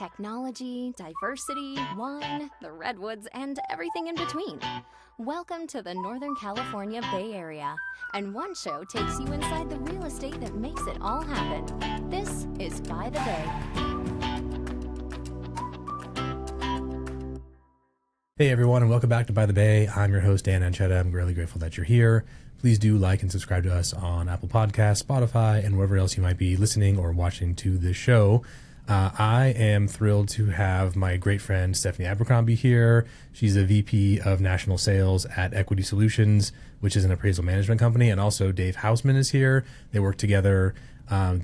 technology, diversity, wine, the redwoods, and everything in between. Welcome to the Northern California Bay Area, and one show takes you inside the real estate that makes it all happen. This is By the Bay. Hey everyone, and welcome back to By the Bay. I'm your host, Dan Ancheta. I'm really grateful that you're here. Please do like and subscribe to us on Apple Podcasts, Spotify, and wherever else you might be listening or watching to this show. I am thrilled to have my great friend Stephanie Abercrombie here. She's the VP of National Sales at Equity Solutions, which is an appraisal management company, and also Dave Houseman is here. They work together.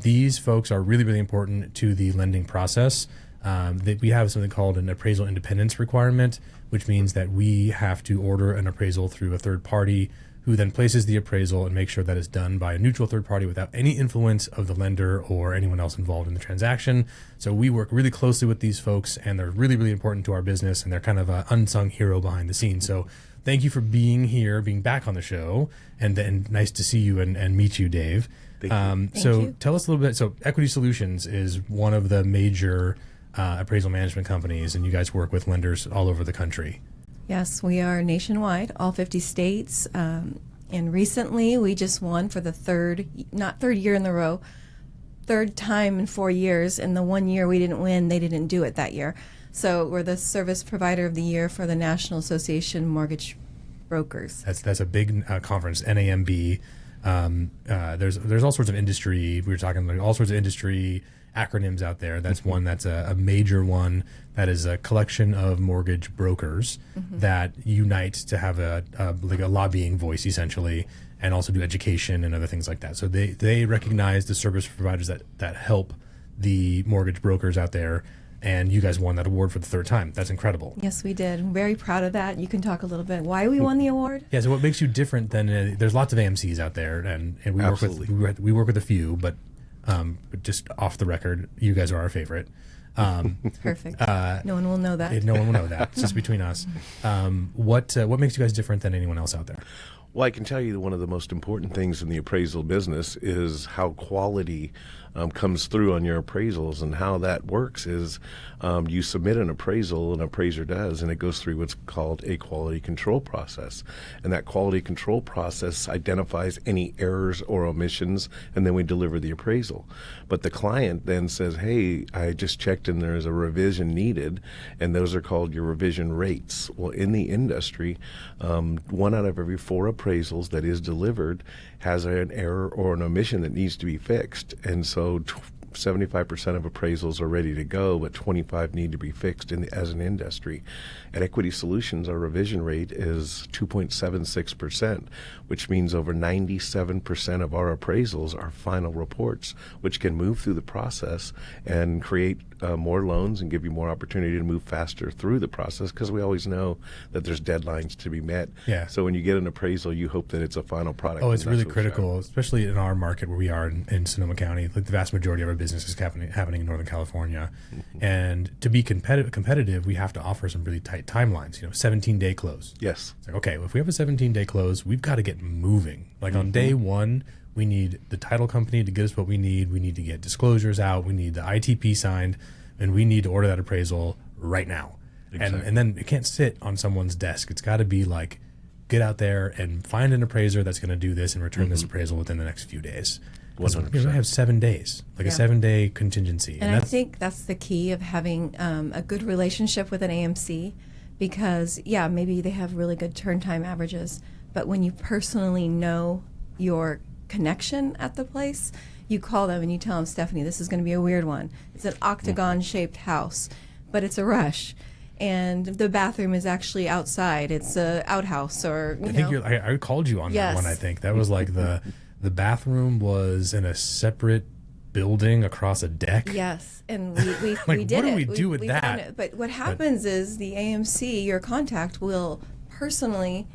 These folks are really, really important to the lending process. We have something called an appraisal independence requirement, which means that we have to order an appraisal through a third party who then places the appraisal and makes sure that it's done by a neutral third party without any influence of the lender or anyone else involved in the transaction. So we work really closely with these folks, and they're really, really important to our business, and they're kind of an unsung hero behind the scenes. So thank you for being here, being back on the show, and nice to see you and meet you, Dave. Thank you. So tell us a little bit. So Equity Solutions is one of the major appraisal management companies, and you guys work with lenders all over the country. Yes, we are nationwide, all 50 states. And recently we just won for the third year in a row, third time in 4 years. And the 1 year we didn't win, they didn't do it that year. So we're the service provider of the year for the National Association of Mortgage Brokers. That's a big conference, NAMB. There's all sorts of industry. We were talking like all sorts of industry acronyms out there. That's one that's a major one that is a collection of mortgage brokers that unite to have a lobbying voice essentially, and also do education and other things like that. So they recognize the service providers that help the mortgage brokers out there, and you guys won that award for the third time. That's incredible. Yes, we did. I'm very proud of that. You can talk a little bit why we won the award. Yeah, so what makes you different than there's lots of AMCs out there, and we work with a few, but just off the record, you guys are our favorite. Perfect. No one will know that. No one will know that. It's just between us. What makes you guys different than anyone else out there? Well, I can tell you that one of the most important things in the appraisal business is how quality comes through on your appraisals, and how that works is you submit an appraisal, an appraiser does, and it goes through what's called a quality control process. And that quality control process identifies any errors or omissions, and then we deliver the appraisal. But the client then says, hey, I just checked and there's a revision needed, and those are called your revision rates. Well, in the industry, 1 out of every 4 appraisals that is delivered has an error or an omission that needs to be fixed. And so 75% of appraisals are ready to go, but 25 need to be fixed as an industry. At Equity Solutions, our revision rate is 2.76%, which means over 97% of our appraisals are final reports, which can move through the process and create more loans and give you more opportunity to move faster through the process, because we always know that there's deadlines to be met. Yeah. So when you get an appraisal, you hope that it's a final product. Oh, it's really critical, especially in our market where we are in Sonoma County. Like the vast majority of our business is happening in Northern California. And to be competitive, we have to offer some really tight timelines. 17-day close. Yes. It's like, okay, if we have a 17-day close, we've got to get moving. Like on day one, we need the title company to get us what we need. We need to get disclosures out. We need the ITP signed, and we need to order that appraisal right now. Exactly. And then it can't sit on someone's desk. It's got to be like, get out there and find an appraiser that's going to do this and return this appraisal within the next few days. 100%. We have 7 days, like a 7-day contingency. And I think that's the key of having a good relationship with an AMC, because, yeah, maybe they have really good turn time averages, but when you personally know your connection at the place, you call them and you tell them, Stephanie, this is going to be a weird one. It's an octagon-shaped house, but it's a rush. And the bathroom is actually outside. It's a outhouse, or I called you on that one. I think that was like the bathroom was in a separate building across a deck. Yes, and we like, we did what it. do we do with that? Found it. But what happens is the AMC, your contact, will personally,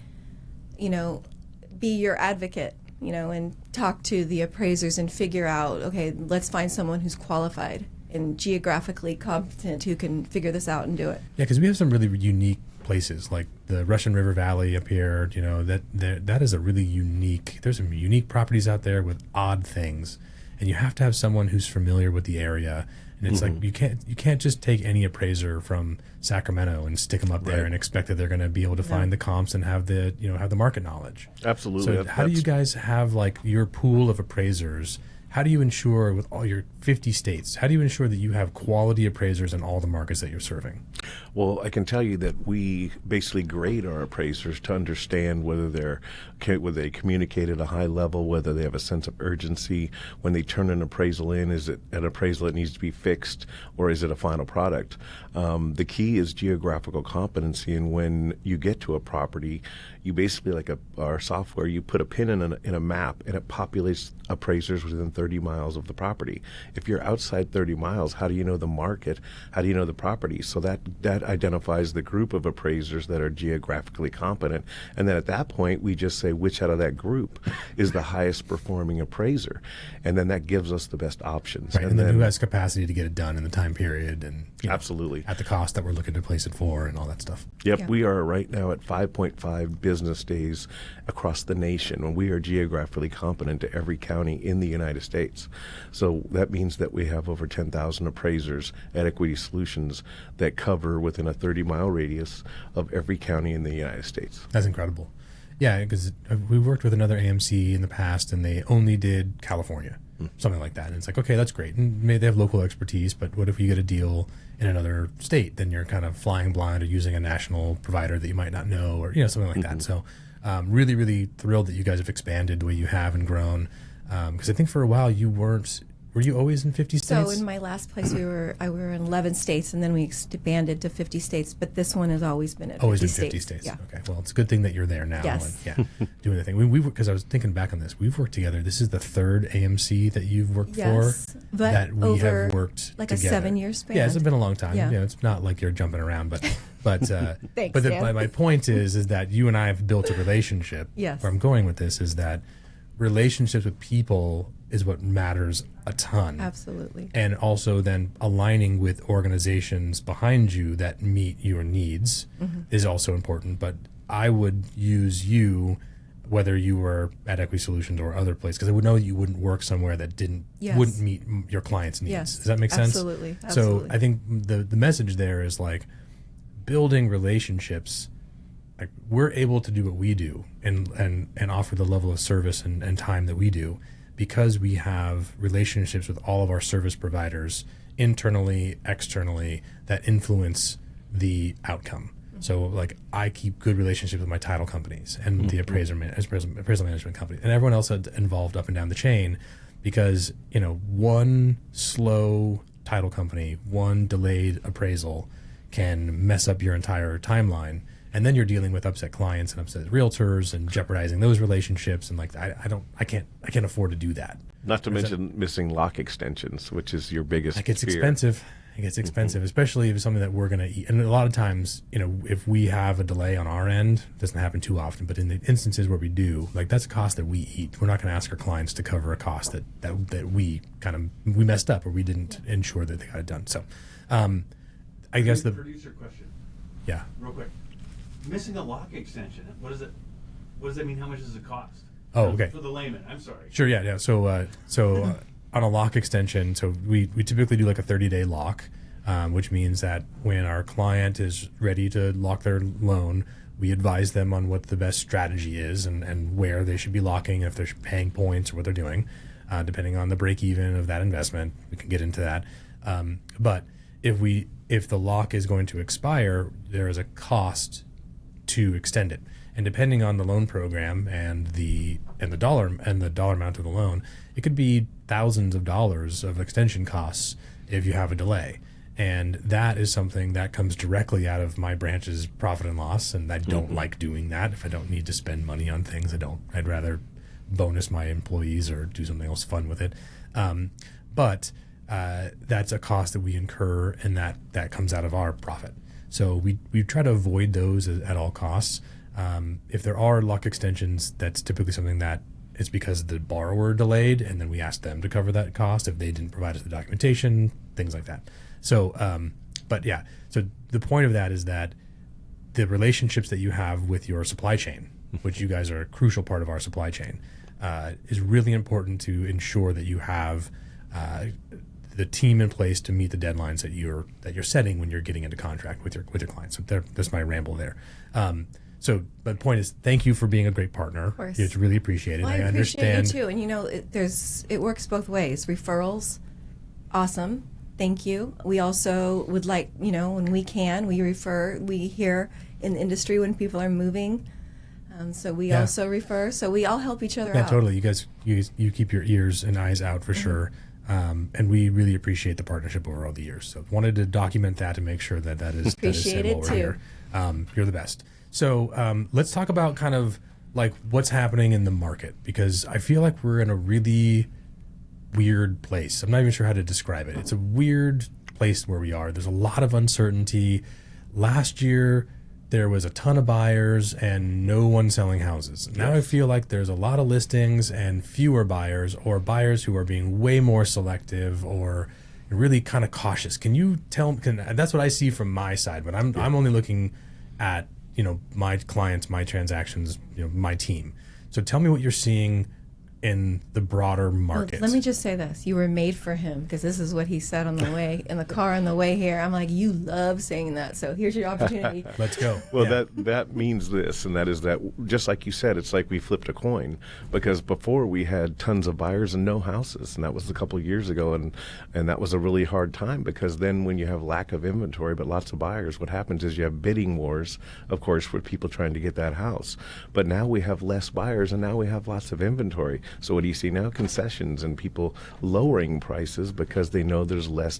be your advocate, and talk to the appraisers and figure out, okay, let's find someone who's qualified and geographically competent who can figure this out and do it. Yeah, because we have some really unique places like the Russian River Valley up here. That is a really unique. There's some unique properties out there with odd things, and you have to have someone who's familiar with the area. And it's like you can't just take any appraiser from Sacramento and stick them up there and expect that they're going to be able to find the comps and have the have the market knowledge. Absolutely. So how do you guys have like your pool of appraisers? How do you ensure with all your 50 states, how do you ensure that you have quality appraisers in all the markets that you're serving? Well, I can tell you that we basically grade our appraisers to understand whether they communicate at a high level, whether they have a sense of urgency. When they turn an appraisal in, is it an appraisal that needs to be fixed, or is it a final product? The key is geographical competency, and when you get to a property, you basically, like our software, you put a pin in a map, and it populates appraisers within 30 miles of the property. If you're outside 30 miles, how do you know the market? How do you know the property? So that identifies the group of appraisers that are geographically competent. And then at that point, we just say which out of that group is the highest performing appraiser. And then that gives us the best options. Right, and then who has capacity to get it done in the time period and absolutely at the cost that we're looking to place it for and all that stuff. Yep, Yeah. we are right now at 5.5 business days across the nation, and we are geographically competent to every county in the United States. So that means that we have over 10,000 appraisers at Equity Solutions that cover within a 30-mile radius of every county in the United States. That's incredible. Yeah, because we worked with another AMC in the past, and they only did California, something like that. And it's like, okay, that's great. And maybe they have local expertise, but what if you get a deal in another state? Then you're kind of flying blind or using a national provider that you might not know, or something like that. So really, really thrilled that you guys have expanded the way you have and grown. Because I think for a while you weren't. Were you always in 50 states? So in my last place, we were in 11 states, and then we expanded to 50 states. But this one has always been at 50 always been states. 50 states. Yeah. Okay. Well, it's a good thing that you're there now. Yes. And, doing the thing. Because I was thinking back on this. We've worked together. This is the third AMC that you've worked Yes, for but that we over have worked like together. a 7-year span. Yeah, it's been a long time. Yeah. It's not like you're jumping around, but Thanks, Dan. my point is that you and I have built a relationship. Yes. Where I'm going with this is that relationships with people is what matters a ton. Absolutely. And also then aligning with organizations behind you that meet your needs is also important. But I would use you, whether you were at Equity Solutions or other place, because I would know you wouldn't work somewhere that wouldn't meet your clients' needs. Yes. Does that make sense? Absolutely. So I think the message there is like building relationships. Like we're able to do what we do and offer the level of service and time that we do because we have relationships with all of our service providers internally, externally, that influence the outcome. So like I keep good relationships with my title companies and the appraisal management company and everyone else involved up and down the chain because, one slow title company, one delayed appraisal can mess up your entire timeline. And then you're dealing with upset clients and upset realtors and jeopardizing those relationships. And like, I can't afford to do that. Not to mention missing lock extensions, which is your biggest It gets fear. expensive. It gets expensive, especially if it's something that we're going to eat. And a lot of times, if we have a delay on our end, it doesn't happen too often, but in the instances where we do, like that's a cost that we eat. We're not going to ask our clients to cover a cost that we messed up or we didn't ensure that they got it done. So, I guess the producer question. Yeah. Real quick. Missing a lock extension. What does that mean? How much does it cost? Oh, okay. For the layman, I'm sorry. Sure, yeah. So on a lock extension, so we typically do like a 30-day lock, which means that when our client is ready to lock their loan, we advise them on what the best strategy is and where they should be locking, if they're paying points or what they're doing, depending on the break even of that investment. We can get into that. But if the lock is going to expire, there is a cost to extend it, and depending on the loan program and the dollar amount of the loan, it could be thousands of dollars of extension costs if you have a delay, and that is something that comes directly out of my branch's profit and loss, and I don't like doing that. If I don't need to spend money on things, I'd rather bonus my employees or do something else fun with it. But that's a cost that we incur, and that comes out of our profit. So we try to avoid those at all costs. If there are lock extensions, that's typically something that it's because the borrower delayed, and then we ask them to cover that cost if they didn't provide us the documentation, things like that. So, so the point of that is that the relationships that you have with your supply chain, which you guys are a crucial part of our supply chain, is really important to ensure that you have the team in place to meet the deadlines that you're setting when you're getting into contract with your clients. So that's my ramble there. So the point is, thank you for being a great partner. Of course. It's really appreciated. Well, I appreciate understand it too. And it works both ways. Referrals, awesome. Thank you. We also would like, when we can, we refer. We hear in the industry when people are moving. So we also refer. So we all help each other out. Yeah, totally. You guys, you keep your ears and eyes out for sure. And we really appreciate the partnership over all the years. So wanted to document that to make sure that is Appreciate it too. Here. You're the best. So let's talk about kind of like what's happening in the market, because I feel like we're in a really weird place. I'm not even sure how to describe it. It's a weird place where we are. There's a lot of uncertainty. Last year, there was a ton of buyers and no one selling houses. Now I feel like there's a lot of listings and fewer buyers, or buyers who are being way more selective or really kind of cautious. Can you tell? That's what I see from my side, but I'm only looking at my clients, my transactions, my team. So tell me what you're seeing in the broader market. Well, let me just say this. You were made for him, because this is what he said on the way, in the car on the way here. I'm like, you love saying that, so here's your opportunity. Let's go. Well, that means this, and that is that, just like you said, it's like we flipped a coin, because before we had tons of buyers and no houses, and that was a couple of years ago, and that was a really hard time, because then when you have lack of inventory but lots of buyers, what happens is you have bidding wars, of course, for people trying to get that house. But now we have less buyers, and now we have lots of inventory. So what do you see now? Concessions and people lowering prices because they know there's less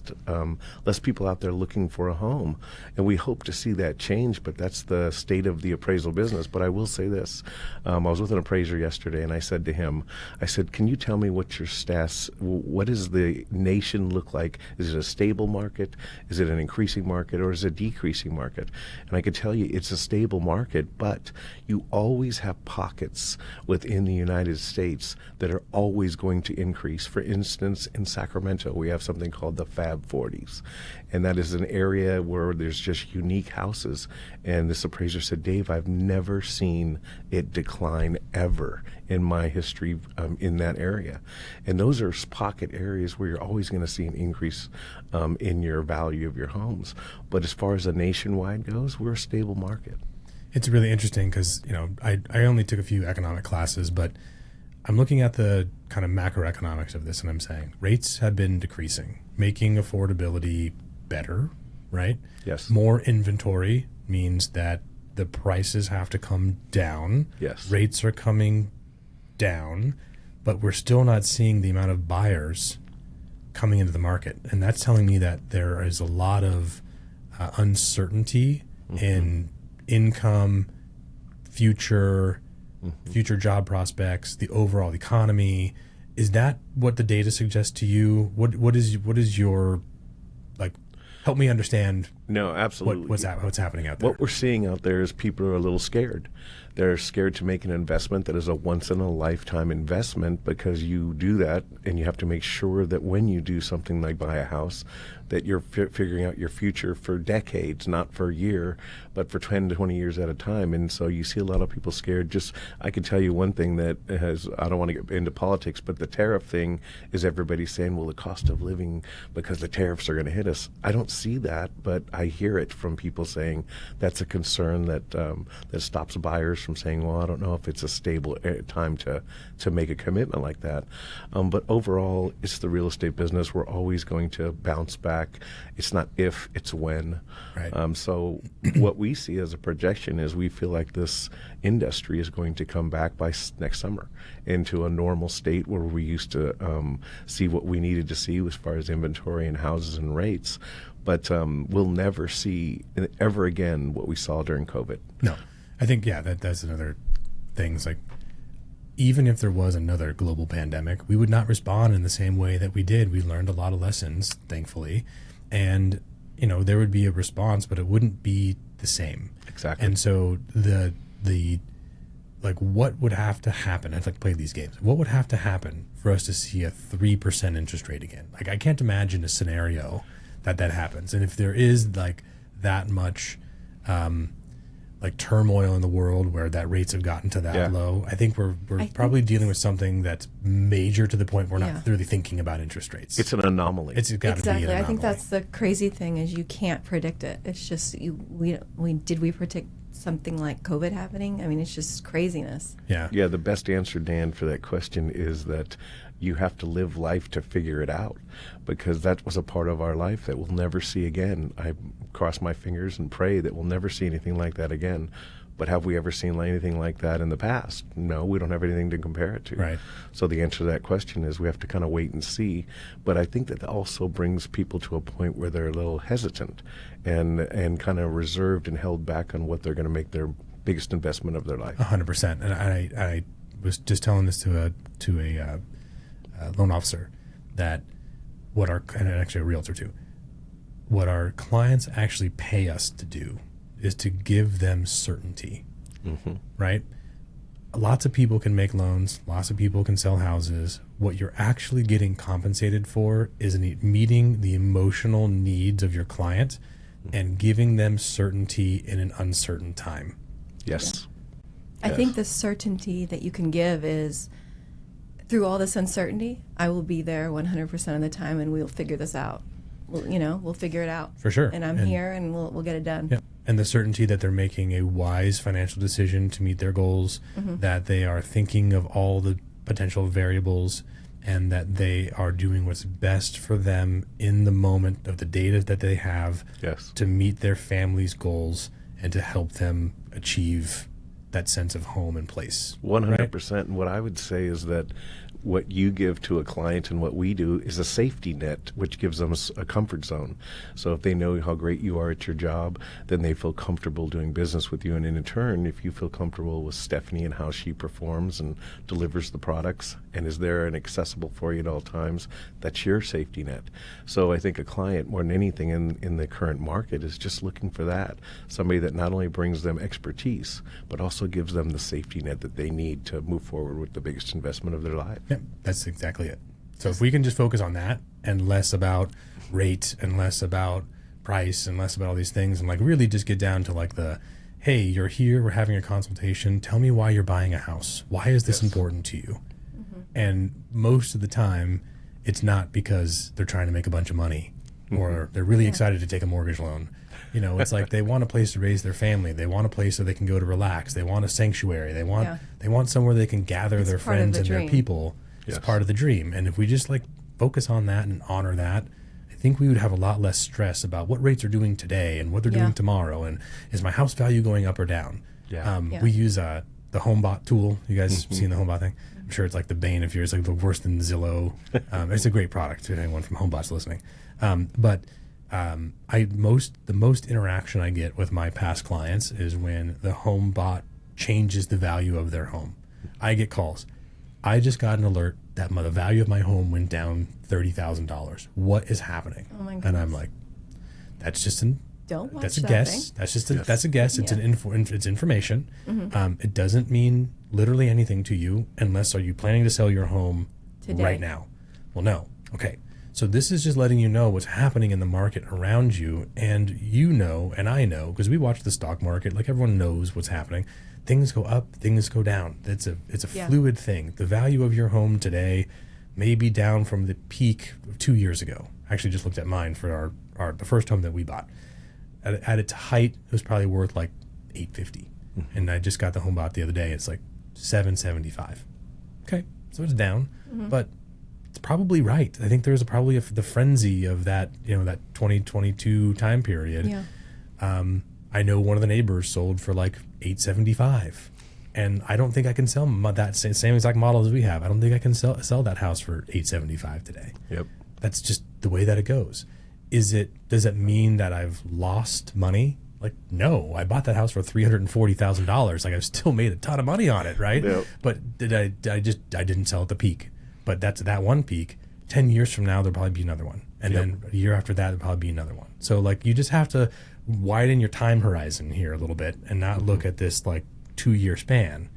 people out there looking for a home. And we hope to see that change, but that's the state of the appraisal business. But I will say this. I was with an appraiser yesterday, and I said to him, can you tell me what your stats, what does the nation look like? Is it a stable market? Is it an increasing market? Or is it a decreasing market? And I could tell you it's a stable market, but you always have pockets within the United States that are always going to increase. For instance, in Sacramento, we have something called the Fab 40s, and that is an area where there's just unique houses. And this appraiser said, Dave, I've never seen it decline ever in my history in that area. And those are pocket areas where you're always going to see an increase in your value of your homes. But as far as the nationwide goes, we're a stable market. It's really interesting because, I only took a few economic classes, but I'm looking at the kind of macroeconomics of this, and I'm saying rates have been decreasing, making affordability better, right? Yes. More inventory means that the prices have to come down. Yes. Rates are coming down, but we're still not seeing the amount of buyers coming into the market. And that's telling me that there is a lot of uncertainty in income, future job prospects, the overall economy. Is that what the data suggests to you? What is your, help me understand? No, absolutely. What's happening out there? What we're seeing out there is people are a little scared. They're scared to make an investment that is a once-in-a-lifetime investment, because you do that and you have to make sure that when you do something like buy a house, that you're figuring out your future for decades, not for a year, but for 10 to 20 years at a time. And so you see a lot of people scared. I can tell you one thing that I don't want to get into politics, but the tariff thing is everybody saying, well, the cost of living, because the tariffs are going to hit us. I don't see that, but I hear it from people saying that's a concern that stops buyers from saying, well, I don't know if it's a stable time to make a commitment like that. But overall, it's the real estate business. We're always going to bounce back. It's not if, it's when. Right. So what we see as a projection is we feel like this industry is going to come back by next summer into a normal state where we used to see what we needed to see as far as inventory and houses and rates. But we'll never see ever again what we saw during COVID. No. I think, that's another thing. It's like, even if there was another global pandemic, we would not respond in the same way that we did. We learned a lot of lessons, thankfully. And, there would be a response, but it wouldn't be the same. Exactly. And so what would have to happen? I've played these games. What would have to happen for us to see a 3% interest rate again? I can't imagine a scenario that happens. And if there is that much, like turmoil in the world where that rates have gotten to that low. I think we're probably dealing with something that's major to the point we're not really thinking about interest rates. It's an anomaly. It's got to be an anomaly. I think that's the crazy thing is you can't predict it. It's just we predict something like COVID happening? I mean, it's just craziness. Yeah. Yeah, the best answer, Dan, for that question is that you have to live life to figure it out, because that was a part of our life that we'll never see again. I cross my fingers and pray that we'll never see anything like that again. But have we ever seen anything like that in the past? No, we don't have anything to compare it to. Right. So the answer to that question is we have to kind of wait and see. But I think that also brings people to a point where they're a little hesitant and kind of reserved and held back on what they're going to make their biggest investment of their life. 100%. And I was just telling this to a loan officer that and actually a realtor too, what our clients actually pay us to do is to give them certainty, right? Lots of people can make loans. Lots of people can sell houses. What you're actually getting compensated for is meeting the emotional needs of your client and giving them certainty in an uncertain time. Yes. I think the certainty that you can give is through all this uncertainty, I will be there 100% of the time and we'll figure this out. We'll figure it out. For sure. And I'm here and we'll get it done. Yeah. And the certainty that they're making a wise financial decision to meet their goals, that they are thinking of all the potential variables, and that they are doing what's best for them in the moment of the data that they have to meet their family's goals and to help them achieve that sense of home and place. 100%. Right? And what I would say is that what you give to a client and what we do is a safety net, which gives them a comfort zone. So if they know how great you are at your job, then they feel comfortable doing business with you. And in turn, if you feel comfortable with Stephanie and how she performs and delivers the products and is there and accessible for you at all times, that's your safety net. So I think a client, more than anything in the current market, is just looking for that. Somebody that not only brings them expertise, but also gives them the safety net that they need to move forward with the biggest investment of their life. Yep, that's exactly it. So if we can just focus on that and less about rate and less about price and less about all these things, and like really just get down to like hey, you're here, we're having a consultation, tell me why you're buying a house. Why is this important to you? And most of the time, it's not because they're trying to make a bunch of money or they're really excited to take a mortgage loan. It's like they want a place to raise their family. They want a place so they can go to relax. They want a sanctuary. They want somewhere they can gather their friends and their people. It's part of the dream. And if we just like focus on that and honor that, I think we would have a lot less stress about what rates are doing today and what they're doing tomorrow. And is my house value going up or down? We use the HomeBot tool. You guys seen the HomeBot thing? I'm sure it's like the bane of yours, like the worse than Zillow. It's a great product to anyone from HomeBot's listening. The most interaction I get with my past clients is when the HomeBot changes the value of their home. I get calls. I just got an alert that the value of my home went down $30,000. What is happening? Oh my goodness. And I'm like, that's just that's a guess. Thing. That's just that's a guess. It's it's information. It doesn't mean literally anything to you unless are you planning to sell your home today, right now? Well, no. Okay. So this is just letting you know what's happening in the market around you, and and I know because we watch the stock market. Like everyone knows what's happening. Things go up, things go down. It's a fluid thing. The value of your home today may be down from the peak of 2 years ago. I actually just looked at mine for the first home that we bought. At its height, it was probably worth like $850, and I just got the HomeBot the other day. It's like $775. Okay, so it's down, but it's probably right. I think there's probably the frenzy of that, that 2022 time period. Yeah. I know one of the neighbors sold for like $875, and I don't think I can sell that same exact model as we have. I don't think I can sell that house for $875 today. Yep. That's just the way that it goes. Does it mean that I've lost money? Like, no, I bought that house for $340,000. Like I've still made a ton of money on it, right? Yep. But I didn't sell at the peak. But that's that one peak. 10 years from now, there'll probably be another one. And then a year after that, there'll probably be another one. So like you just have to widen your time horizon here a little bit and not look at this like 2-year span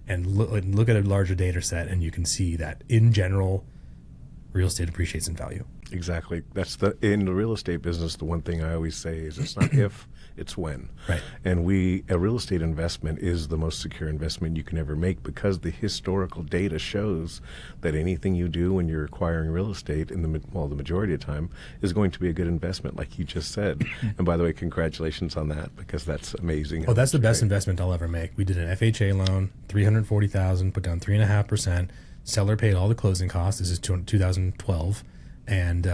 and look at a larger data set, and you can see that in general, real estate appreciates in value. Exactly. That's in the real estate business, the one thing I always say is it's not if, it's when. Right. And a real estate investment is the most secure investment you can ever make, because the historical data shows that anything you do when you're acquiring real estate the majority of the time is going to be a good investment, like you just said. And by the way, congratulations on that, because that's amazing. Oh, that's the best investment I'll ever make. We did an FHA loan, $340,000, put down 3.5%. Seller paid all the closing costs. This is 2012. And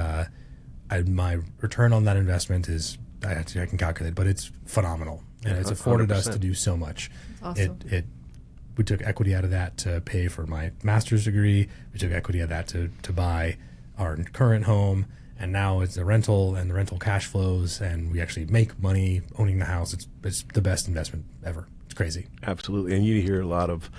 my return on that investment is, I can calculate, but it's phenomenal. And it's afforded 100%. us to do so much. That's awesome. We took equity out of that to pay for my master's degree. We took equity out of that to buy our current home. And now it's a rental, and the rental cash flows, and we actually make money owning the house. It's the best investment ever. It's crazy. Absolutely. And you hear a lot of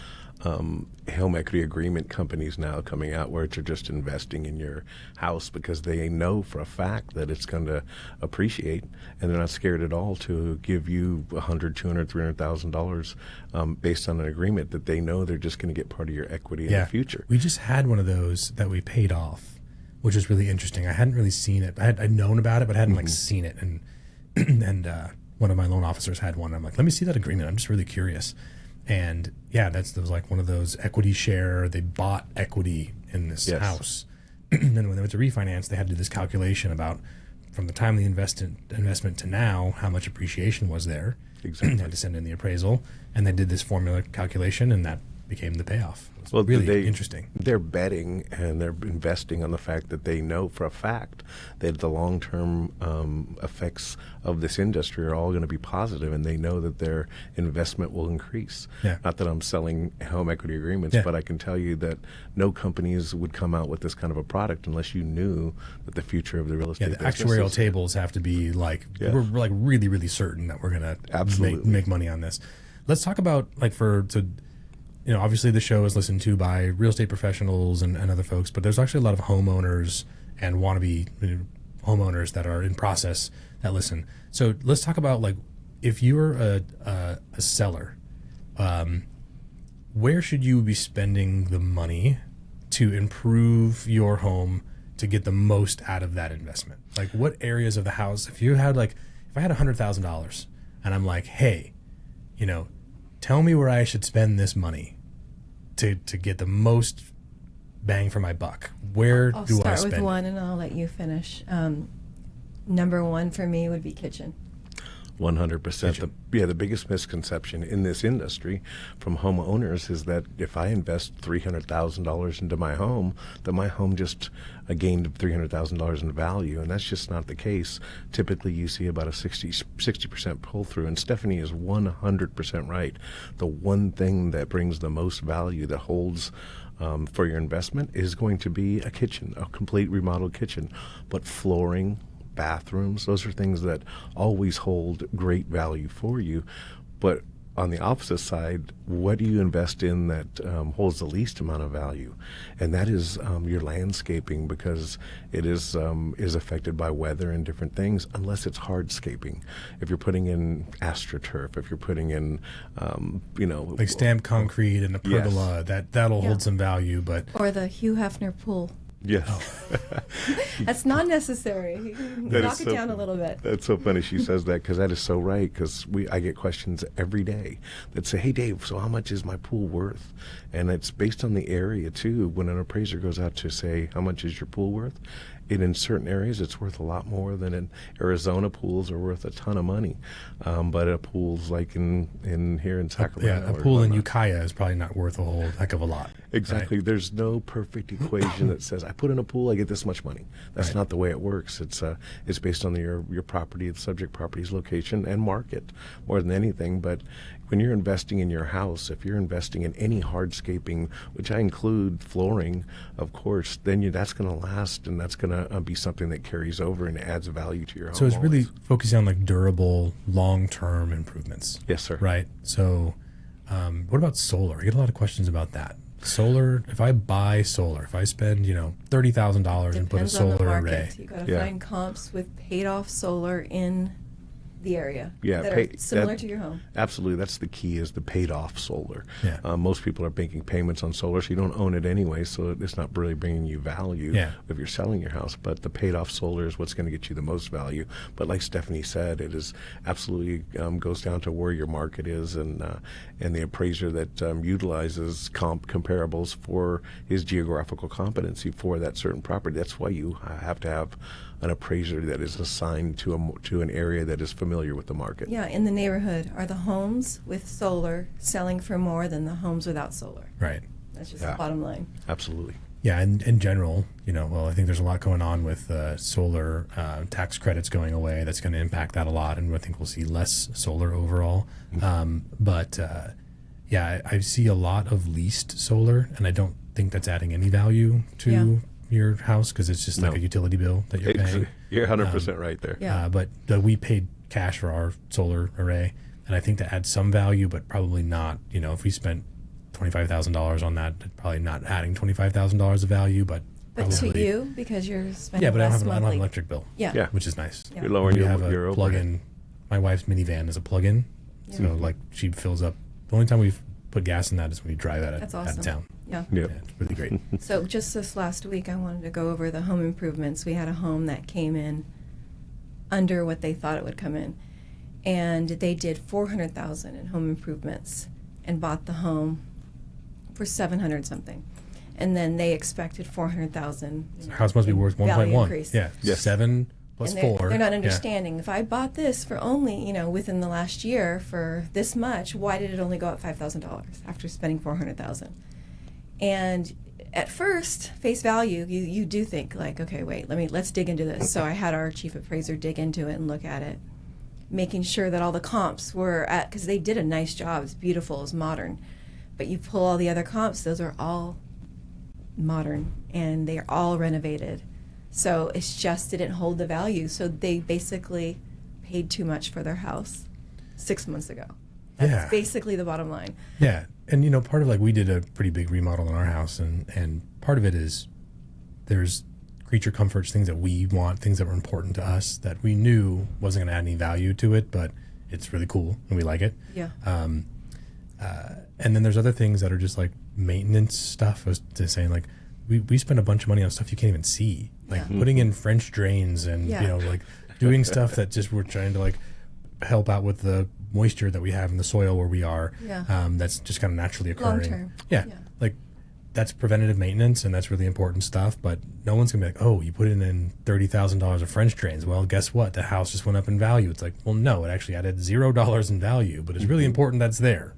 home equity agreement companies now coming out where they're just investing in your house because they know for a fact that it's going to appreciate, and they're not scared at all to give you $100,000, $200,000, $300,000 based on an agreement that they know they're just going to get part of your equity in the future. We just had one of those that we paid off, which was really interesting. I hadn't really seen it. I'd known about it, but I hadn't like seen it. And one of my loan officers had one. I'm like, let me see that agreement. I'm just really curious. And yeah, that was like one of those equity share. They bought equity in this house. And then when they went to refinance, they had to do this calculation about from the time of the investment to now, how much appreciation was there. Exactly. They had to send in the appraisal, and they did this formula calculation, and that became the payoff. It was Well, really interesting. They're betting and they're investing on the fact that they know for a fact that the long-term effects of this industry are all going to be positive, and they know that their investment will increase. Yeah. Not that I'm selling home equity agreements, but I can tell you that no companies would come out with this kind of a product unless you knew that the future of the real estate The business actuarial is- tables have to be like we're like really, really certain that we're gonna Absolutely. make money on this. Let's talk about obviously the show is listened to by real estate professionals and other folks, but there's actually a lot of homeowners and wannabe homeowners that are in process that listen. So let's talk about like if you're a seller, where should you be spending the money to improve your home to get the most out of that investment? Like what areas of the house, if I had $100,000 and I'm like, hey, tell me where I should spend this money to get the most bang for my buck. Where I'll do I start spend with it? one and I'll let you finish. Number one for me would be kitchen. 100%. The biggest misconception in this industry from homeowners is that if I invest $300,000 into my home, that my home just gained $300,000 in value, and that's just not the case. Typically, you see about a 60% pull through, and Stephanie is 100% right. The one thing that brings the most value, that holds for your investment, is going to be a kitchen, a complete remodeled kitchen, but flooring, bathrooms, those are things that always hold great value for you. But on the opposite side, what do you invest in that holds the least amount of value? And that is your landscaping, because it is affected by weather and different things, unless it's hardscaping. If you're putting in AstroTurf, if you're putting in, Like stamped concrete and a pergola, that'll hold some value, but Or the Hugh Hefner pool. Yes. That's not necessary. Knock it down a little bit. That's so funny she says that, because that is so right. Because I get questions every day that say, "Hey, Dave, so how much is my pool worth?" And it's based on the area too. When an appraiser goes out to say, "How much is your pool worth?" in certain areas, it's worth a lot more than in Arizona. Pools are worth a ton of money, but a pool's like in here in Sacramento. a pool in Ukiah is probably not worth a whole heck of a lot. Exactly. Right? There's no perfect equation that says I put in a pool, I get this much money. That's not the way it works. It's based on your property, the subject property's location and market more than anything. But when you're investing in your house, if you're investing in any hardscaping, which I include flooring, of course, then that's going to last, and that's going to be something that carries over and adds value to your home. So it's really always. focusing on like durable, long-term improvements. Yes, sir. Right. So what about solar? I get a lot of questions about that. Solar, if I buy solar, if I spend, $30,000 and put a Depends on the solar market. array. You got to find comps with paid off solar in the area Yeah, that are similar to your home. Absolutely. That's the key, is the paid off solar. Yeah. Most people are making payments on solar, so you don't own it anyway, so it's not really bringing you value if you're selling your house. But the paid off solar is what's going to get you the most value. But like Stephanie said, it is absolutely goes down to where your market is, and the appraiser that utilizes comparables for his geographical competency for that certain property. That's why you have to have an appraiser that is assigned to an area that is familiar with the market. Yeah, in the neighborhood, are the homes with solar selling for more than the homes without solar? Right. That's just the bottom line. Absolutely. Yeah, and in general, I think there's a lot going on with solar tax credits going away. That's going to impact that a lot, and I think we'll see less solar overall. But I see a lot of leased solar, and I don't think that's adding any value to your house, because it's just like a utility bill that you're paying. You're 100% right there. Yeah. But we paid cash for our solar array, and I think that adds some value, but probably not. If we spent $25,000 on that, probably not adding $25,000 of value, but to you, because you're spending but I less don't have an monthly. electric bill, Yeah. which is nice. Yeah. You're lowering We your have a overhead. plug-in. My wife's minivan is a plug-in, so she fills up. The only time we've put gas in that is when we drive out That's of awesome. town. Yeah. Yep. Yeah, it's really great. So just this last week, I wanted to go over the home improvements. We had a home that came in under what they thought it would come in, and they did $400,000 in home improvements and bought the home for $700 something, and then they expected $400,000. The house must be worth 1.1. increase. Yeah, Yes. 7 plus And 4. they're not Yeah. understanding. If I bought this for only, within the last year for this much, why did it only go up $5,000 after spending $400,000? And at first, face value, you do think like, okay, wait, let's dig into this. So I had our chief appraiser dig into it and look at it, making sure that all the comps were at, because they did a nice job. It's beautiful, it's modern. But you pull all the other comps, those are all modern and they're all renovated. So it's just didn't hold the value. So they basically paid too much for their house 6 months ago. That's basically the bottom line. Yeah. And, part of we did a pretty big remodel in our house, and part of it is there's creature comforts, things that we want, things that were important to us that we knew wasn't going to add any value to it, but it's really cool and we like it. Yeah. And then there's other things that are just like maintenance stuff. I was just saying, we spend a bunch of money on stuff you can't even see, putting in French drains and doing stuff that just we're trying to help out with the moisture that we have in the soil where we are. Yeah. That's just kind of naturally occurring. Long term. Yeah. That's preventative maintenance, and that's really important stuff. But no one's gonna be like, "Oh, you put in $30,000 of French drains." Well, guess what? The house just went up in value. It's like, well, no, it actually added $0 in value, but it's really important that's there.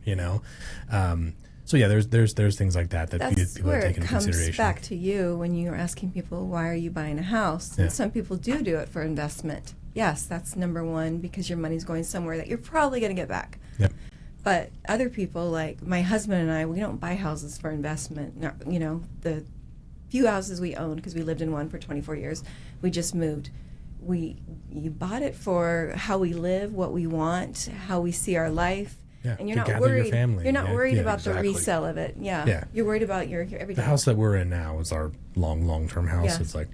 So yeah, there's things like that That's people where take it into comes consideration. back to you when you're asking people, why are you buying a house? Yeah. And some people do it for investment. Yes, that's number one, because your money's going somewhere that you're probably going to get back. Yep. But other people, like my husband and I, we don't buy houses for investment. The few houses we owned, because we lived in one for 24 years, we just moved. You bought it for how we live, what we want, how we see our life. Yeah, And you're to not gather your worried. family. You're not Yeah, worried yeah, about exactly. the resale of it. Yeah. Yeah. You're worried about your everyday. The house that we're in now is our long-term house. Yeah. it's like,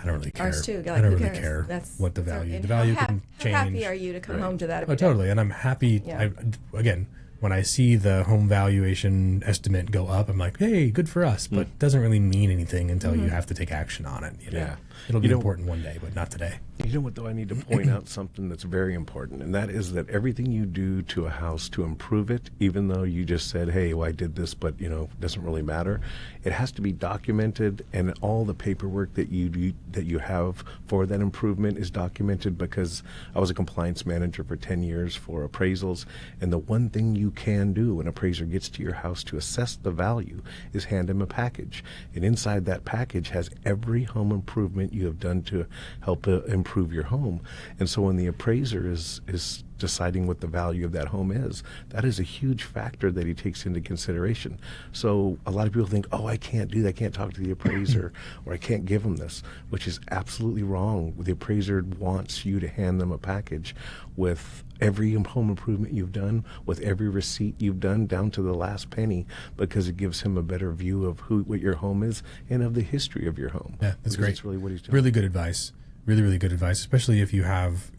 I don't really care. Ours too. I don't who really cares? care That's what the so- value. and The value how can change. How happy are you to come home to that? Oh, every day? totally. And I'm happy. Yeah. Again, when I see the home valuation estimate go up, I'm like, hey, good for us. But it doesn't really mean anything until you have to take action on it. Yeah. It'll be important one day, but not today. You know what, though? I need to point out something that's very important, and that is that everything you do to a house to improve it, even though you just said, hey, well, I did this, but, it doesn't really matter, it has to be documented, and all the paperwork that you have for that improvement is documented, because I was a compliance manager for 10 years for appraisals, and the one thing you can do when an appraiser gets to your house to assess the value is hand him a package. And inside that package has every home improvement you have done to help improve your home. And so when the appraiser is deciding what the value of that home is, that is a huge factor that he takes into consideration. So a lot of people think, oh, I can't do that, I can't talk to the appraiser, or I can't give him this, which is absolutely wrong. The appraiser wants you to hand them a package with every home improvement you've done, with every receipt you've done, down to the last penny, because it gives him a better view of what your home is and of the history of your home. Yeah, that's Because great. That's really what he's doing. Really good advice. Really, really good advice, especially if you have,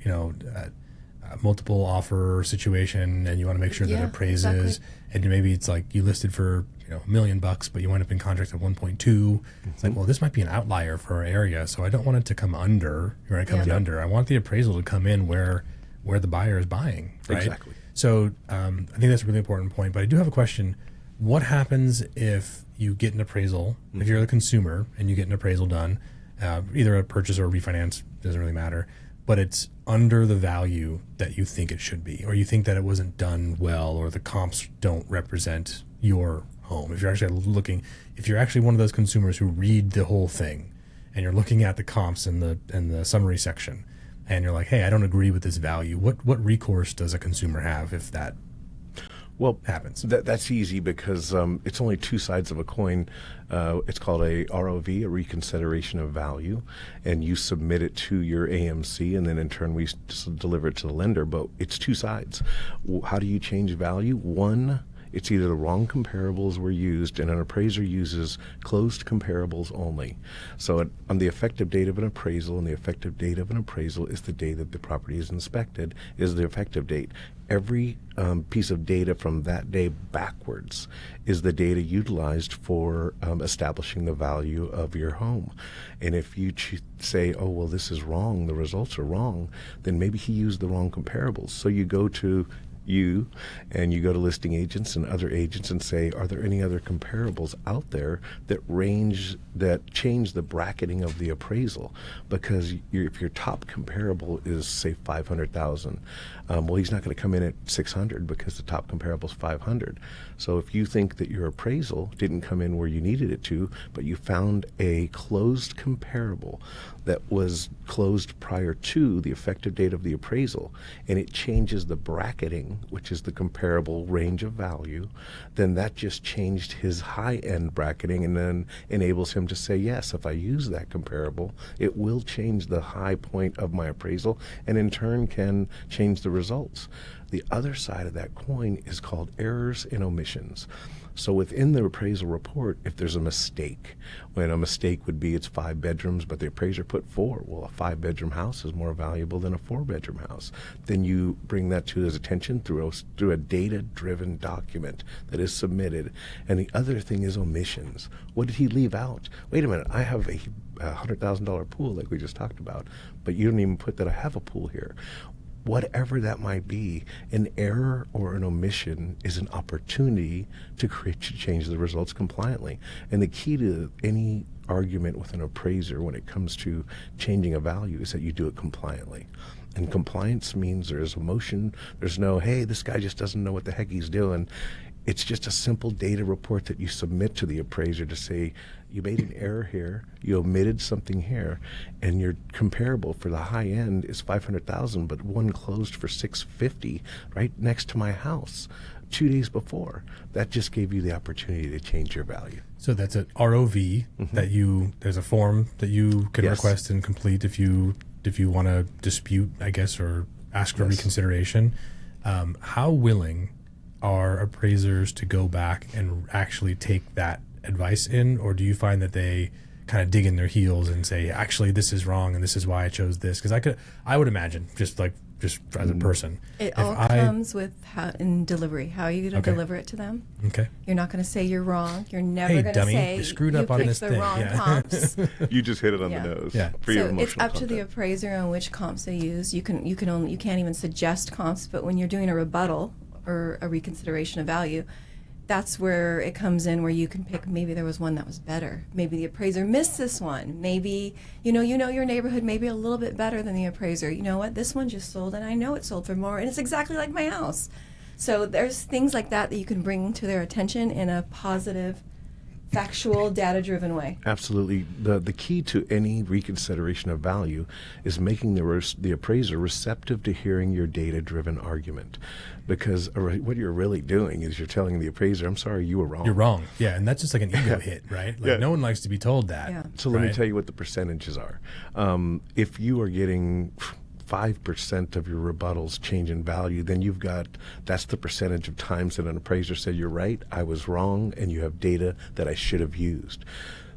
multiple offer situation and you want to make sure that Yeah, it appraises, exactly. and maybe it's like you listed for $1 million, but you wind up in contract at 1.2. It's like, well, this might be an outlier for our area, so I don't want it to come under. Right, come in Yeah. under. I want the appraisal to come in where the buyer is buying. Right? Exactly. So I think that's a really important point. But I do have a question. What happens if you get an appraisal? If you're the consumer and you get an appraisal done, either a purchase or a refinance, doesn't really matter, but it's under the value that you think it should be, or you think that it wasn't done well, or the comps don't represent your home. If you're actually one of those consumers who read the whole thing and you're looking at the comps in the summary section and you're like, hey, I don't agree with this value, what recourse does a consumer have if that happens? That's easy because it's only two sides of a coin. It's called a ROV, a reconsideration of value, and you submit it to your AMC, and then in turn we deliver it to the lender. But it's two sides. How do you change value? One, it's either the wrong comparables were used, and an appraiser uses closed comparables only. So on the effective date of an appraisal, and the effective date of an appraisal is the day that the property is inspected, is the effective date. Every piece of data from that day backwards is the data utilized for establishing the value of your home. And if you say, oh, well, this is wrong, the results are wrong, then maybe he used the wrong comparables. So you go to listing agents and other agents and say, are there any other comparables out there that change the bracketing of the appraisal? Because if your top comparable is, say, 500,000, well, he's not going to come in at 600 because the top comparable is 500. So if you think that your appraisal didn't come in where you needed it to, but you found a closed comparable that was closed prior to the effective date of the appraisal, and it changes the bracketing, which is the comparable range of value, then that just changed his high-end bracketing and then enables him to say, yes, if I use that comparable, it will change the high point of my appraisal and in turn can change the results. The other side of that coin is called errors and omissions. So within the appraisal report, if there's a mistake, when a mistake would be it's 5 bedrooms, but the appraiser put 4, well, a 5-bedroom house is more valuable than a 4-bedroom house. Then you bring that to his attention through a data-driven document that is submitted. And the other thing is omissions. What did he leave out? Wait a minute, I have a $100,000 pool like we just talked about, but you don't even put that I have a pool here. Whatever that might be, an error or an omission is an opportunity to change the results compliantly. And the key to any argument with an appraiser when it comes to changing a value is that you do it compliantly. And compliance means there's emotion. There's no, hey, this guy just doesn't know what the heck he's doing. It's just a simple data report that you submit to the appraiser to say, you made an error here, you omitted something here, and your comparable for the high end is 500,000, but one closed for 650 right next to my house 2 days before. That just gave you the opportunity to change your value. So that's an ROV that there's a form that you can request and complete if you want to dispute, I guess, or ask for reconsideration. How willing are appraisers to go back and actually take that advice in, or do you find that they kind of dig in their heels and say, actually, this is wrong and this is why I chose this? Because I would imagine, just as a person, it all comes with in delivery. How are you going to deliver it to them? Okay. You're not going to say you're wrong. You're never Hey, going to dummy, say you screwed up on this the thing. wrong Yeah. comps. You just hit it on Yeah. the nose. Yeah. For your So emotional it's up to the content. appraiser on which comps they use. You can't even suggest comps, but when you're doing a rebuttal or a reconsideration of value, that's where it comes in, where you can pick, maybe there was one that was better. Maybe the appraiser missed this one. Maybe, you know your neighborhood maybe a little bit better than the appraiser. You know what, this one just sold and I know it sold for more and it's exactly like my house. So there's things like that you can bring to their attention in a positive, factual, data-driven way. Absolutely. The key to any reconsideration of value is making the appraiser receptive to hearing your data-driven argument. Because what you're really doing is you're telling the appraiser, I'm sorry, you were wrong. You're wrong. Yeah, and that's just like an ego hit, right? Like no one likes to be told that. Yeah. So let me tell you what the percentages are. If you are getting 5% of your rebuttals change in value, then that's the percentage of times that an appraiser said, you're right, I was wrong, and you have data that I should have used.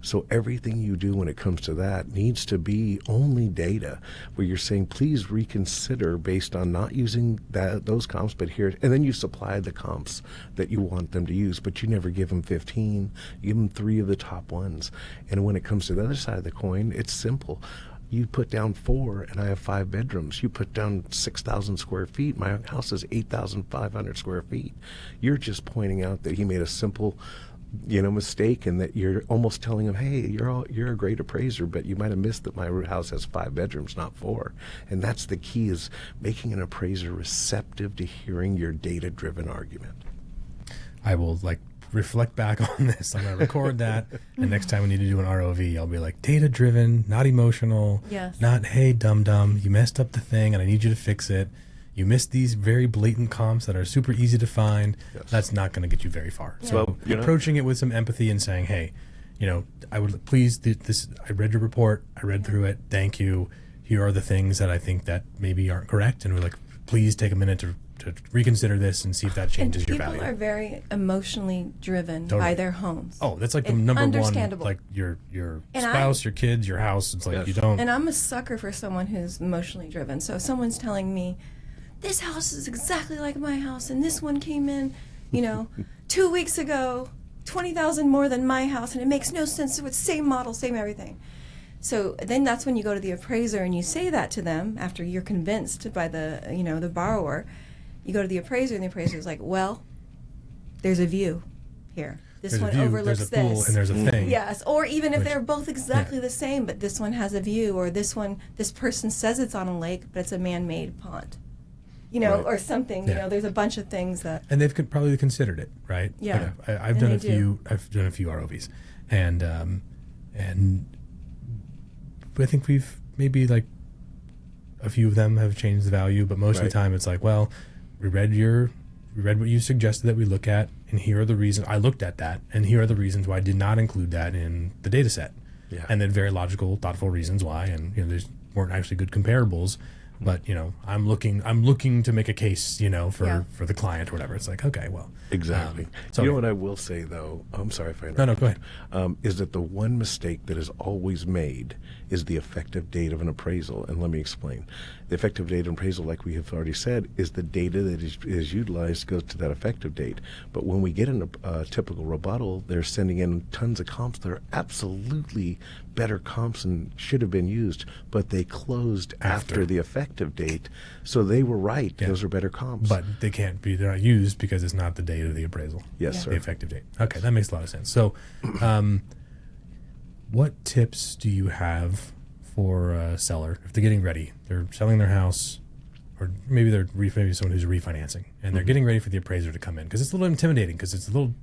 So everything you do when it comes to that needs to be only data, where you're saying, please reconsider based on not using those comps, but here, and then you supply the comps that you want them to use, but you never give them 15, you give them 3 of the top ones. And when it comes to the other side of the coin, it's simple. You put down 4 and I have 5 bedrooms. You put down 6,000 square feet. My house is 8,500 square feet. You're just pointing out that he made a simple, mistake, and that you're almost telling him, hey, you're a great appraiser, but you might have missed that my house has 5 bedrooms, not 4. And that's the key, is making an appraiser receptive to hearing your data-driven argument. I will reflect back on this. I'm going to record that. And next time we need to do an ROV, I'll be like, data driven, not emotional. Yes. Not, hey, dum-dum, you messed up the thing and I need you to fix it. You missed these very blatant comps that are super easy to find. Yes. That's not going to get you very far. Yeah. So approaching it with some empathy and saying, hey, I would please, I read your report. I read through it. Thank you. Here are the things that I think that maybe aren't correct. And we're like, please take a minute to reconsider this and see if that changes your value. People are very emotionally driven by their homes. Oh, that's like the number one, like your And spouse, your kids, your house. It's like you don't. And I'm a sucker for someone who's emotionally driven. So if someone's telling me, this house is exactly like my house, and this one came in, 2 weeks ago, 20,000 more than my house, and it makes no sense. So it's same model, same everything. So then that's when you go to the appraiser and you say that to them after you're convinced by the borrower. You go to the appraiser, and the appraiser is like, well, there's a view here. This one overlooks there's a pool, this. and there's a thing. Yes, or even if they're both exactly the same, but this one has a view, or this person says it's on a lake, but it's a man-made pond, Right. or something. Yeah. there's a bunch of things that. And they've probably considered it, right? Yeah. Like, I've done a few. I've done a few ROVs, and I think we've maybe a few of them have changed the value, but most of the time it's like, well, we read what you suggested that we look at, and here are the reasons I looked at that, and here are the reasons why I did not include that in the data set. Yeah. And then very logical, thoughtful reasons why, and there weren't actually good comparables, but I'm looking to make a case, for the client or whatever. It's like, okay, well, Exactly. so You know what I will say, though? I'm sorry if I interrupt. No, go ahead. Is that the one mistake that is always made is the effective date of an appraisal. And let me explain. The effective date of an appraisal, like we have already said, is the data that is utilized goes to that effective date. But when we get in a typical rebuttal, they're sending in tons of comps that are absolutely better comps and should have been used, but they closed after the effective date. So they were right. Yeah. Those are better comps. But they're not used because it's not the date of the appraisal. Yes, sir. The effective date. Okay, that makes a lot of sense. So, what tips do you have for a seller if they're getting ready? They're selling their house, or maybe maybe someone who's refinancing, and they're getting ready for the appraiser to come in, because it's a little intimidating, because it's a little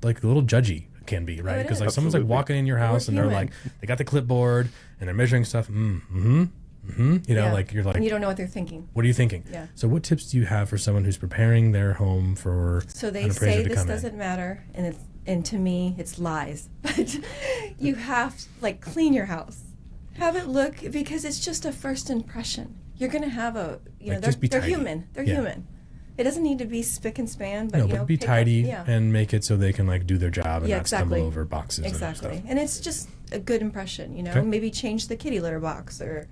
judgy it can be, right? Because someone's walking in your house and they're like, they got the clipboard and they're measuring stuff. You're like, and you don't know what they're thinking. what are you thinking? Yeah. So what tips do you have for someone who's preparing their home for So they an appraiser say to this come doesn't in? matter, and to me it's lies. But you have to clean your house, have it look, because it's just a first impression. You're gonna have just be they're tidy. human. They're Yeah. human. It doesn't need to be spick and span, but But be pick up- tidy and make it so they can do their job and Yeah, not exactly. stumble over boxes Exactly, and stuff. and it's just a good impression. Okay. Maybe change the kitty litter box or.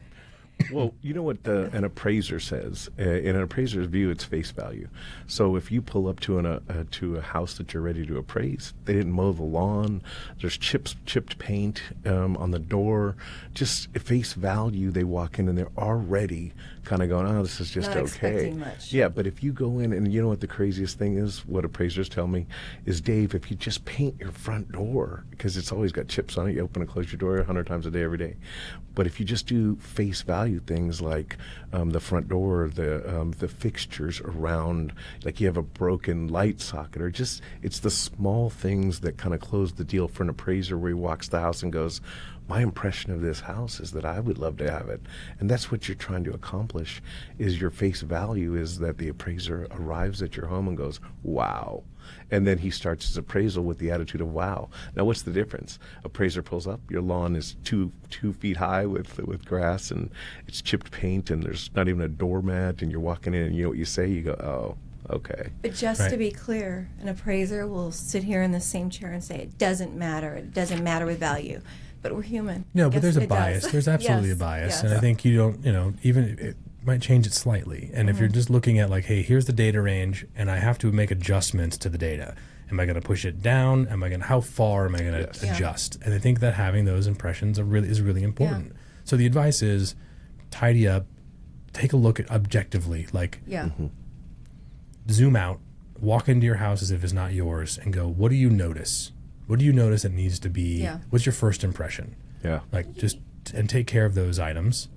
Well, you know what an appraiser says? In an appraiser's view, it's face value. So if you pull up to a house that you're ready to appraise, they didn't mow the lawn, there's chipped paint on the door, just face value, they walk in and they're already kind of going, oh, this is just Not okay. expecting much. Yeah, but if you go in, and you know what the craziest thing is, what appraisers tell me, is, Dave, if you just paint your front door, because it's always got chips on it, you open and close your door 100 times a day, every day. But if you just do face value things like the front door, the fixtures around, like you have a broken light socket, or just, it's the small things that kind of close the deal for an appraiser, where he walks the house and goes, my impression of this house is that I would love to have it. And that's what you're trying to accomplish, is your face value is that the appraiser arrives at your home and goes, wow. And then he starts his appraisal with the attitude of wow. Now, what's the difference? Appraiser pulls up, your lawn is 2 feet high with grass, and it's chipped paint, and there's not even a doormat, and you're walking in, and you know what you say? You go, oh, okay. But just Right. to be clear, an appraiser will sit here in the same chair and say, it doesn't matter with value. but we're human. No, but Yes, there's a it bias. does. There's absolutely Yes, a bias. yes. And I think you don't, even it might change it slightly. And if you're just looking at like, hey, here's the data range and I have to make adjustments to the data. Am I going to push it down? How far am I going to Yes. Yeah. adjust? And I think that having those impressions is really important. So the advice is tidy up, take a look at objectively, like Yeah. zoom out, walk into your house as if it's not yours and go, what do you notice? What do you notice that needs to be, Yeah. what's your first impression? Yeah. Like and take care of those items.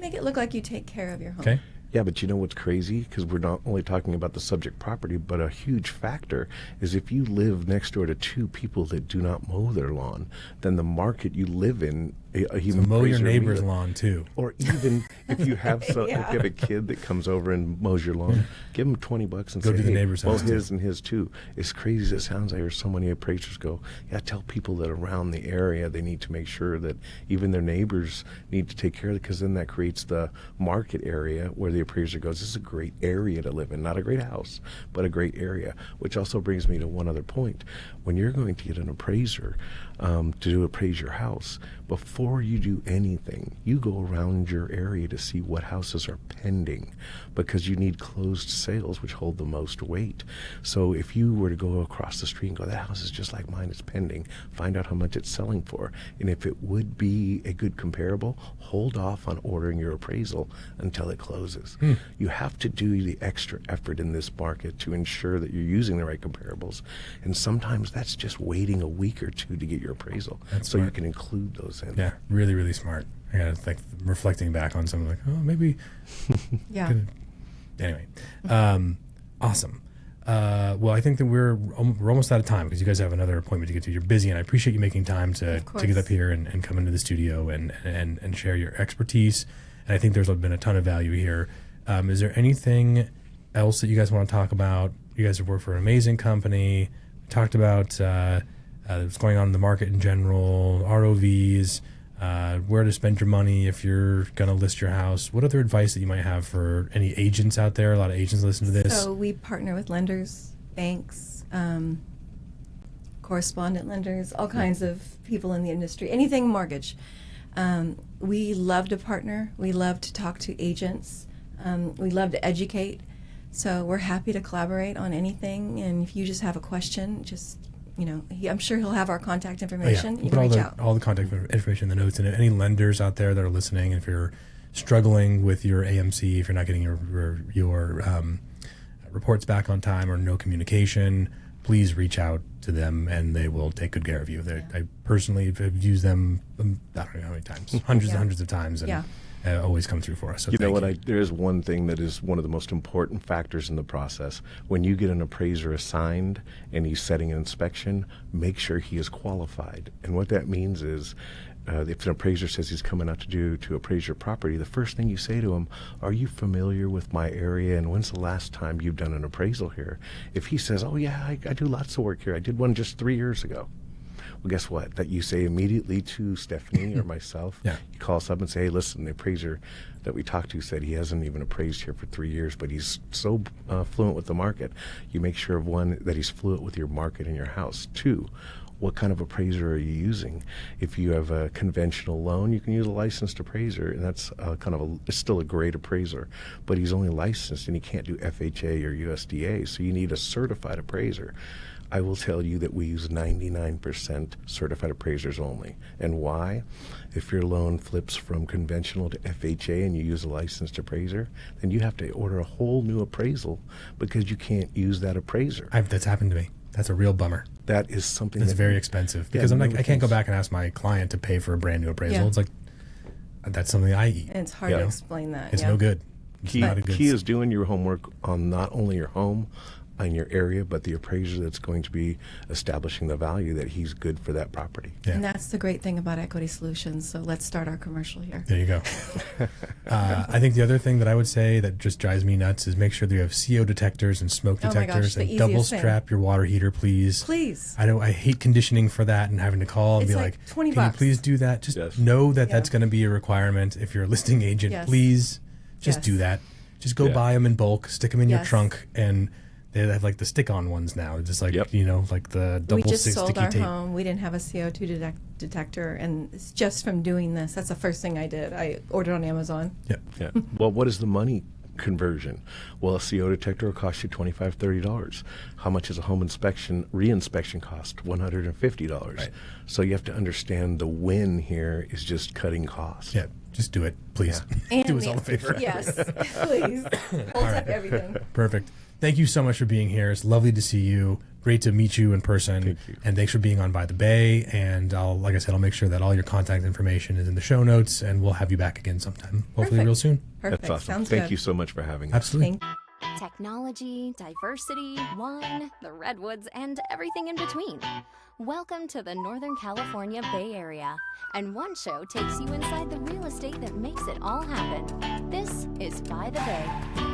Make it look like you take care of your home. Okay. Yeah, but you know what's crazy? Because we're not only talking about the subject property, but a huge factor is if you live next door to two people that do not mow their lawn, then the market you live in, a human Mow your appraiser neighbor's really- lawn too. Or even if you have if you Yeah. have a kid that comes over and mows your lawn, give him $20 and Go say, to the hey, neighbor's mow house, too." his and his too. As crazy as it sounds, I hear so many appraisers go, yeah, tell people that around the area they need to make sure that even their neighbors need to take care of it, because then that creates the market area where the appraiser goes, this is a great area to live in, not a great house, but a great area. Which also brings me to one other point. When you're going to get an appraiser to appraise your house, before you do anything, you go around your area to see what houses are pending, because you need closed sales, which hold the most weight. So if you were to go across the street and go, that house is just like mine, it's pending, find out how much it's selling for. And if it would be a good comparable, hold off on ordering your appraisal until it closes. You have to do the extra effort in this market to ensure that you're using the right comparables. And sometimes that's just waiting a week or two to get your appraisal. That's so you smart. can include those in. Yeah, really, really smart. I gotta think, reflecting back on something like, oh, maybe. Yeah. Anyway, awesome. Well, I think that we're almost out of time because you guys have another appointment to get to. You're busy, and I appreciate you making time to get course. up here and come into the studio and share your expertise. And I think there's been a ton of value here. Is there anything else that you guys want to talk about? You guys have worked for an amazing company. We talked about what's going on in the market in general, ROVs, where to spend your money if you're going to list your house. What other advice that you might have for any agents out there? A lot of agents listen to this. So we partner with lenders, banks, correspondent lenders, all kinds of people in the industry, anything mortgage. We love to partner. We love to talk to agents. We love to educate. So we're happy to collaborate on anything. And if you just have a question, just, I'm sure he'll have our contact information. We'll You put can reach out. all the contact information in the notes. And any lenders out there that are listening, if you're struggling with your AMC, if you're not getting your reports back on time or no communication, please reach out to them and they will take good care of you. I personally have used them, I don't know how many times, hundreds and hundreds of times, and always come through for us. So You know thank what? There is one thing that is one of the most important factors in the process. When you get an appraiser assigned and he's setting an inspection, make sure he is qualified. And what that means is, if an appraiser says he's coming out to appraise your property, the first thing you say to him, are you familiar with my area and when's the last time you've done an appraisal here? If he says, oh yeah, I do lots of work here, I did one just 3 years ago. Well, guess what? That you say immediately to Stephanie or myself. Yeah. You call us up and say, hey, listen, the appraiser that we talked to said he hasn't even appraised here for 3 years, but he's so fluent with the market. You make sure of one, that he's fluent with your market and your house. Two, what kind of appraiser are you using? If you have a conventional loan, you can use a licensed appraiser, and that's it's still a great appraiser, but he's only licensed and he can't do FHA or USDA, so you need a certified appraiser. I will tell you that we use 99% certified appraisers only. And why? If your loan flips from conventional to FHA and you use a licensed appraiser, then you have to order a whole new appraisal because you can't use that appraiser. that's happened to me. That's a real bummer. That is something It's that very expensive because I'm like, I can't go back and ask my client to pay for a brand new appraisal. Yeah. It's like, that's something I eat. And it's hard Yeah. to explain that. It's no good. It's not a good. Key is doing your homework on not only your home and your area, but the appraiser that's going to be establishing the value that he's good for that property. Yeah. And that's the great thing about Equity Solutions. So let's start our commercial here. There you go. I think the other thing that I would say that just drives me nuts is make sure that you have CO detectors and smoke Oh my gosh, detectors, the and easiest double thing. strap your water heater, please. Please. I hate conditioning for that and having to call and It's be like like, $20. can you please do that? Just Yes. know that Yeah. that's going to be a requirement. If you're a listing agent, Yes. please just Yes. do that. Just go Yeah. buy them in bulk, stick them in your Yes. trunk, and They have like the stick-on ones now, just like Yep. like the double We just stick sold sticky our tape. home. We didn't have a CO2 detector, and it's just from doing this. That's the first thing I did. I ordered on Amazon. Yep. Yeah. Well, what is the money conversion? Well, a CO detector will cost you $25, $30. How much is a home inspection, re-inspection cost? $150. Right. So you have to understand the win here is just cutting costs. Yeah. Just do it, please. And Do us the- all a favor. Yes, please. Holds up everything. Perfect. Thank you so much for being here. It's lovely to see you. Great to meet you in person. Thank you. And thanks for being on By the Bay. And like I said, I'll make sure that all your contact information is in the show notes, and we'll have you back again sometime, hopefully Perfect. real soon. Perfect. That's awesome. Sounds Thank good. you so much for having us. Absolutely. Thank Technology, diversity, wine, the redwoods, and everything in between. Welcome to the Northern California Bay Area, and one show takes you inside the real estate that makes it all happen. This is By the Bay.